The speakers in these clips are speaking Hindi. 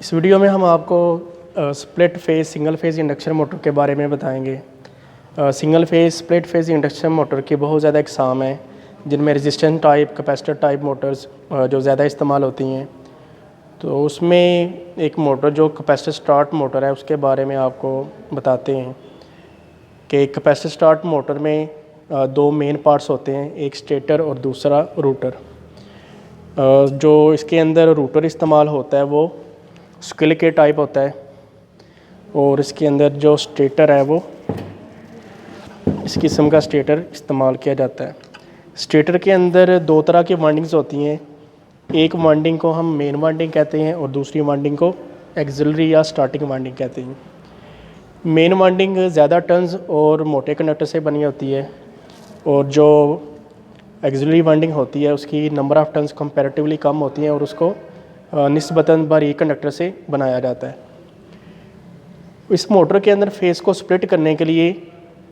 इस वीडियो में हम आपको split phase single phase induction motor के बारे में बताएंगे। Single phase split phase induction motor की बहुत ज़्यादा इकसाम हैं, जिनमें resistance type, capacitor type Motors जो ज़्यादा इस्तेमाल होती हैं। तो उसमें एक मोटर जो कैपेसिटर स्टार्ट मोटर है, उसके बारे में आपको बताते हैं कि कैपेसिटर स्टार्ट मोटर में दो मेन पार्ट्स होते हैं, एक स्टेटर और दूसरा रूटर। जो इसके अंदर रूटर इस्तेमाल होता है वो स्किल के टाइप होता है, और इसके अंदर जो स्टेटर है वो इस किस्म का स्टेटर इस्तेमाल किया जाता है। स्टेटर के अंदर दो तरह की वाइंडिंग्स होती हैं, एक वाइंडिंग को हम मेन वाइंडिंग कहते हैं और दूसरी वाइंडिंग को एक्सिलरी या स्टार्टिंग वाइंडिंग कहते हैं। मेन वाइंडिंग ज़्यादा टर्न्स और मोटे कंडक्टर से बनी होती है, और जो एक्सिलरी वाइंडिंग होती है उसकी नंबर ऑफ़ टर्न्स कंपैरेटिवली कम होती हैं और उसको निस्बतन बारीक कंडक्टर से बनाया जाता है। इस मोटर के अंदर फेज़ को स्प्लिट करने के लिए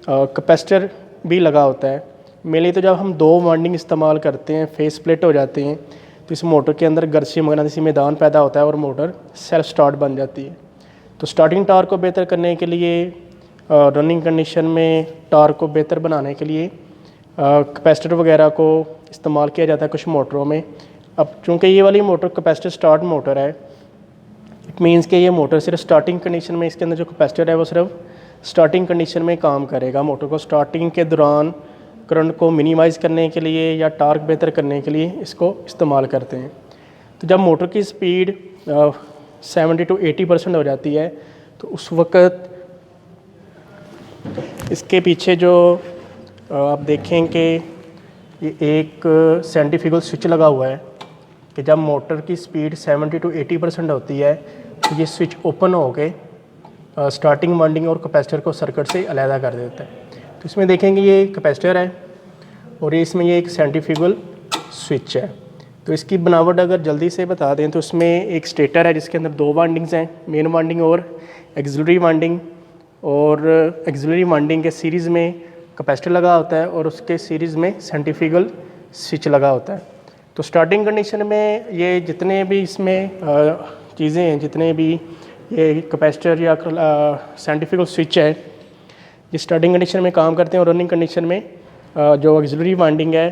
कैपेसिटर भी लगा होता है। मेनली तो जब हम दो वाइंडिंग इस्तेमाल करते हैं, फेज़ स्प्लिट हो जाते हैं, तो इस मोटर के अंदर घर्षण मगनातीसी मैदान पैदा होता है और मोटर सेल्फ स्टार्ट बन जाती है। तो स्टार्टिंग टार्क को बेहतर करने के लिए, रनिंग कंडीशन में टार्क को बेहतर बनाने के लिए कैपेसिटर वगैरह को इस्तेमाल किया जाता है कुछ मोटरों में। अब चूँकि ये वाली मोटर कैपेसिटर स्टार्ट मोटर है, इट मीन्स कि ये मोटर सिर्फ स्टार्टिंग कंडीशन में, इसके अंदर जो कैपेसिटर है वो सिर्फ स्टार्टिंग कंडीशन में काम करेगा। मोटर को स्टार्टिंग के दौरान करंट को मिनिमाइज़ करने के लिए या टार्क बेहतर करने के लिए इसको इस्तेमाल करते हैं। तो जब मोटर की स्पीड 70 to 80% हो जाती है, तो उस वक़्त इसके पीछे जो आप देखें कि ये एक सेंट्रीफ्यूगल स्विच लगा हुआ है कि जब मोटर की स्पीड 70 to 80% होती है तो ये स्विच ओपन हो के स्टार्टिंग वाइंडिंग और कैपेसिटर को सर्किट से अलहदा कर देता है। तो इसमें देखेंगे ये कैपेसिटर है और ये इसमें ये एक सेंट्रीफ्यूगल स्विच है। तो इसकी बनावट अगर जल्दी से बता दें तो इसमें एक स्टेटर है जिसके अंदर दो वाइंडिंग्स हैं, मेन वाइंडिंग और एक्सिलरी वाइंडिंग, और एक्सिलरी वाइंडिंग के सीरीज़ में कैपेसिटर लगा होता है और उसके सीरीज़ में सेंट्रीफ्यूगल स्विच लगा होता है। तो स्टार्टिंग कंडीशन में ये जितने भी इसमें चीज़ें हैं, जितने भी ये कैपेसिटर या सेंट्रीफ्यूगल स्विच है, ये स्टार्टिंग कंडीशन में काम करते हैं और रनिंग कंडीशन में जो एक्सिलरी वाइंडिंग है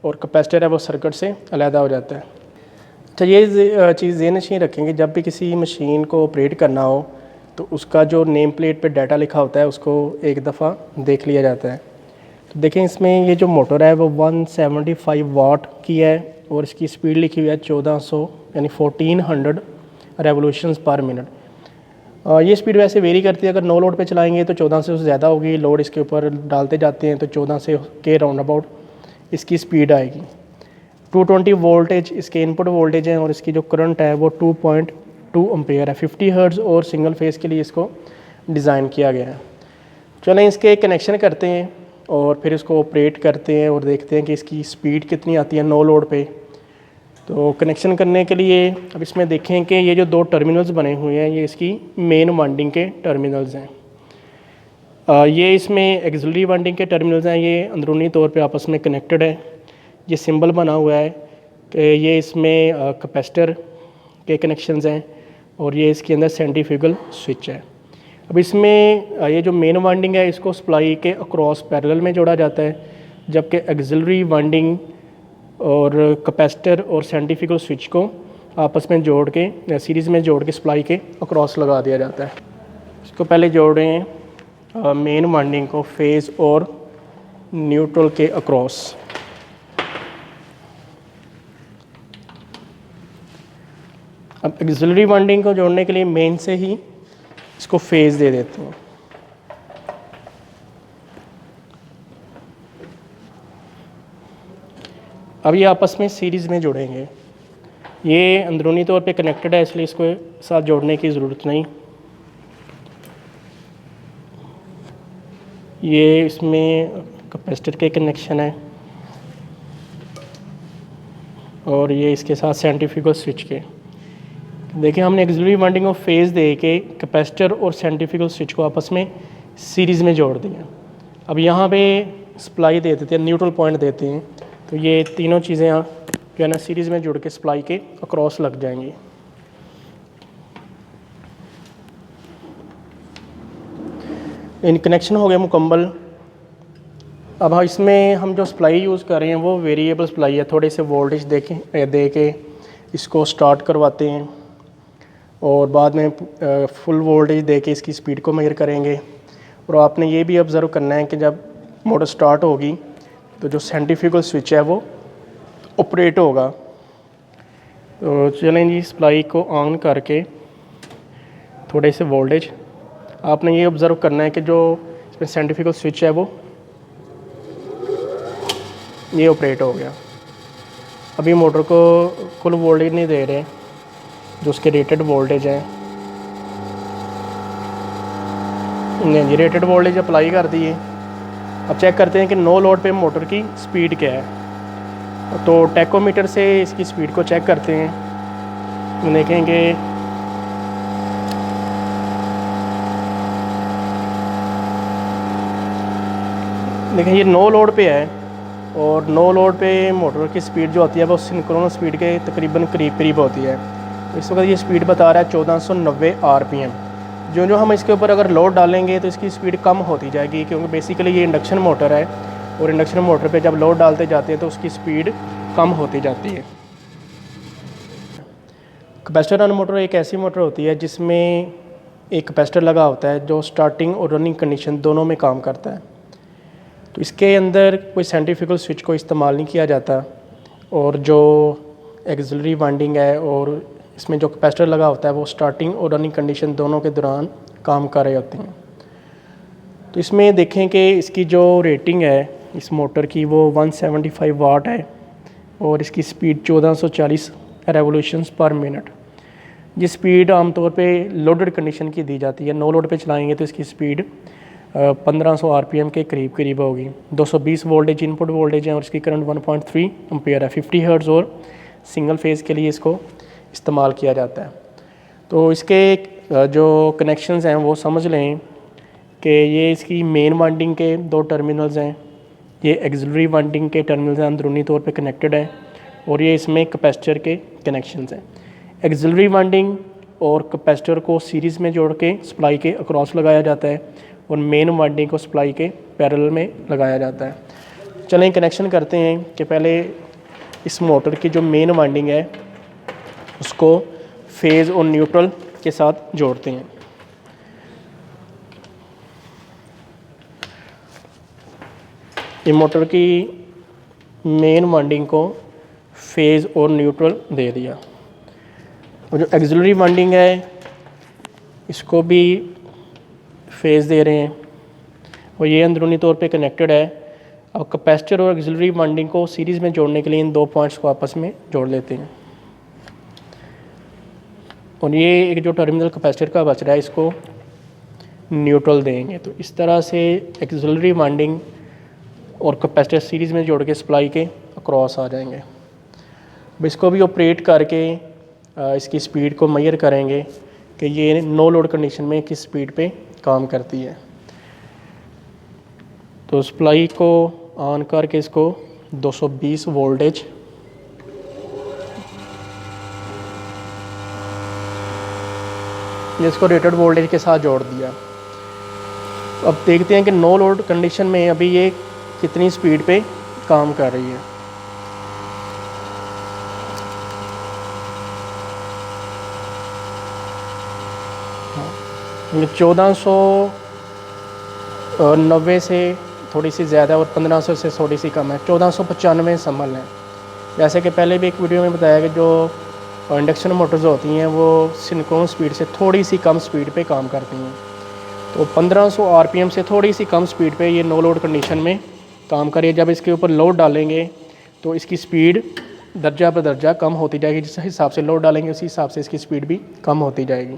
और कैपेसिटर है वो सर्किट से अलहदा हो जाता है। अच्छा, ये चीज़ ज़हन नशीं रखेंगे, जब भी किसी मशीन को ऑपरेट करना हो तो उसका जो नेम प्लेट पे डाटा लिखा होता है उसको एक दफ़ा देख लिया जाता है। तो देखें इसमें ये जो मोटर है वो 175 वाट की है और इसकी स्पीड लिखी हुई है 1400 यानी 1400 रेवोल्यूशंस पर मिनट। ये स्पीड वैसे वेरी करती है, अगर नो लोड पे चलाएंगे तो 1400 से ज़्यादा होगी, लोड इसके ऊपर डालते जाते हैं तो 1400 के राउंड अबाउट इसकी स्पीड आएगी। 220 वोल्टेज इसके इनपुट वोल्टेज हैं और इसकी जो करंट है वो 2.2 एम्पेयर है। 50 हर्ट्ज़ और सिंगल फेज़ के लिए इसको डिज़ाइन किया गया है। चलें इसके कनेक्शन करते हैं और फिर इसको ऑपरेट करते हैं और देखते हैं कि इसकी स्पीड कितनी आती है नो लोड पे। तो कनेक्शन करने के लिए अब इसमें देखें कि ये जो दो टर्मिनल्स बने हुए हैं ये इसकी मेन वाइंडिंग के टर्मिनल्स हैं। ये इसमें एक्सिलरी वाइंडिंग के टर्मिनल्स हैं, ये अंदरूनी तौर पे आपस में कनेक्टेड है। ये सिंबल बना हुआ है कि ये इसमें कैपेसिटर के कनेक्शंस हैं और ये इसके अंदर सेंट्रीफ्यूगल स्विच है। अब इसमें ये जो मेन वाइंडिंग है इसको सप्लाई के अक्रॉस पैरेलल में जोड़ा जाता है, जबकि एक्सिलरी वाइंडिंग और कैपेसिटर और सेंट्रीफ्यूगल स्विच को आपस में जोड़ के सीरीज़ में जोड़ के सप्लाई के अक्रॉस लगा दिया जाता है। इसको पहले जोड़ रहे हैं मेन वाइंडिंग को फेज़ और न्यूट्रल के अक्रॉस। अब एक्सिलरी वाइंडिंग को जोड़ने के लिए मेन से ही इसको फेज़ दे देते हैं। अब ये आपस में सीरीज़ में जुड़ेंगे। ये अंदरूनी तौर पे कनेक्टेड है इसलिए इसको साथ जोड़ने की ज़रूरत नहीं। ये इसमें कैपेसिटर के कनेक्शन है और ये इसके साथ सेंट्रीफ्यूगल स्विच के। देखिए हमने एक्सिलरी वाइंडिंग को फेज़ दे के कैपेसिटर और सेंट्रीफ्यूगल स्विच को आपस में सीरीज़ में जोड़ दिया। अब यहाँ पे सप्लाई दे देते हैं, न्यूट्रल पॉइंट देते हैं, तो ये तीनों चीज़ें जो है ना सीरीज़ में जुड़ के सप्लाई के अक्रॉस लग जाएंगी। इन कनेक्शन हो गया मुकम्मल। अब इसमें हम जो सप्लाई यूज़ कर रहे हैं वो वेरिएबल सप्लाई है। थोड़े से वोल्टेज दे के इसको स्टार्ट करवाते हैं और बाद में फुल वोल्टेज दे के इसकी स्पीड को मेजर करेंगे। और आपने ये भी ऑब्ज़र्व करना है कि जब मोटर स्टार्ट होगी तो जो सेंट्रीफ्यूगल स्विच है वो ऑपरेट होगा। तो चलें जी, सप्लाई को ऑन करके थोड़े से वोल्टेज आपने ये ऑब्ज़र्व करना है कि जो इसमें सेंट्रीफ्यूगल स्विच है वो ये ऑपरेट हो गया। अभी मोटर को फुल वोल्टेज नहीं दे रहे जो उसके रेटेड वोल्टेज हैं। नहीं जी, रेटेड वोल्टेज अप्लाई कर दिए। अब चेक करते हैं कि नो लोड पे मोटर की स्पीड क्या है। तो टैकोमीटर से इसकी स्पीड को चेक करते हैं। देखेंगे ये नो लोड पे है और नो लोड पे मोटर की स्पीड जो होती है वो सिंक्रोनस स्पीड के तकरीबन करीब होती है। तो इस वक्त ये स्पीड बता रहा है 1490 आरपीएम। जो हम इसके ऊपर अगर लोड डालेंगे तो इसकी स्पीड कम होती जाएगी, क्योंकि बेसिकली ये इंडक्शन मोटर है और इंडक्शन मोटर पे जब लोड डालते जाते हैं तो उसकी स्पीड कम होती जाती है। कैपेसिटर रन मोटर एक ऐसी मोटर होती है जिसमें एक कैपेसिटर लगा होता है जो स्टार्टिंग और रनिंग कंडीशन दोनों में काम करता है। तो इसके अंदर कोई सेंट्रीफ्यूगल स्विच को इस्तेमाल नहीं किया जाता और जो एक्सिलरी वाइंडिंग है और इसमें जो कैपेसिटर लगा होता है वो स्टार्टिंग और रनिंग कंडीशन दोनों के दौरान काम कर रहे होते हैं। तो इसमें देखें कि इसकी जो रेटिंग है इस मोटर की वो 175 वाट है और इसकी स्पीड 1440 रेवोल्यूशंस पर मिनट। ये स्पीड आमतौर पे लोडेड कंडीशन की दी जाती है। नो लोड पे चलाएंगे तो इसकी स्पीड 1500 आरपीएम के करीब होगी। 220 वोल्टेज इनपुट वोल्टेज है और इसकी करंट 1.3 एम्पेयर है। 50 हर्ट्ज़ और सिंगल फेज़ के लिए इसको इस्तेमाल किया जाता है। तो इसके जो कनेक्शंस हैं वो समझ लें कि ये इसकी मेन वाइंडिंग के 2 टर्मिनल्स हैं, ये एक्सिलरी वाइंडिंग के टर्मिनल्स हैं, अंदरूनी तौर पे कनेक्टेड है और ये इसमें कैपेसिटर के कनेक्शंस हैं। एक्सिलरी वाइंडिंग और कैपेसिटर को सीरीज़ में जोड़ के सप्लाई के अक्रॉस लगाया जाता है और मेन वाइंडिंग को सप्लाई के पैरेलल में लगाया जाता है। चलें कनेक्शन करते हैं कि पहले इस मोटर की जो मेन वाइंडिंग है उसको फेज़ और न्यूट्रल के साथ जोड़ते हैं। ये मोटर की मेन वाइंडिंग को फेज़ और न्यूट्रल दे दिया और जो एक्सिलरी वाइंडिंग है इसको भी फेज़ दे रहे हैं और ये अंदरूनी तौर पे कनेक्टेड है। अब कैपेसिटर और एक्सिलरी वाइंडिंग को सीरीज़ में जोड़ने के लिए इन 2 पॉइंट्स को आपस में जोड़ लेते हैं और ये एक जो टर्मिनल कैपेसिटर का बच रहा है इसको न्यूट्रल देंगे। तो इस तरह से एक्सिलरी वाइंडिंग और कैपेसिटर सीरीज़ में जोड़ के सप्लाई के अक्रॉस आ जाएंगे। अब इसको भी ऑपरेट करके इसकी स्पीड को मेजर करेंगे कि ये नो लोड कंडीशन में किस स्पीड पे काम करती है। तो सप्लाई को ऑन करके इसको 220 वोल्टेज इसको रेटेड वोल्टेज के साथ जोड़ दिया। अब देखते हैं कि नो लोड कंडीशन में अभी ये कितनी स्पीड पे काम कर रही है। हाँ, 1490 से थोड़ी सी ज़्यादा और 1500 से थोड़ी सी कम है। 1495 संभल है। जैसे कि पहले भी एक वीडियो में बताया कि जो इंडक्शन मोटर्स होती हैं वो सिंक्रोनस स्पीड से थोड़ी सी कम स्पीड पे काम करती हैं। तो 1500 आरपीएम से थोड़ी सी कम स्पीड पे ये नो लोड कंडीशन में काम करिए। जब इसके ऊपर लोड डालेंगे तो इसकी स्पीड दर्जा ब दर्जा कम होती जाएगी। जिस हिसाब से लोड डालेंगे उसी हिसाब से इसकी स्पीड भी कम होती जाएगी।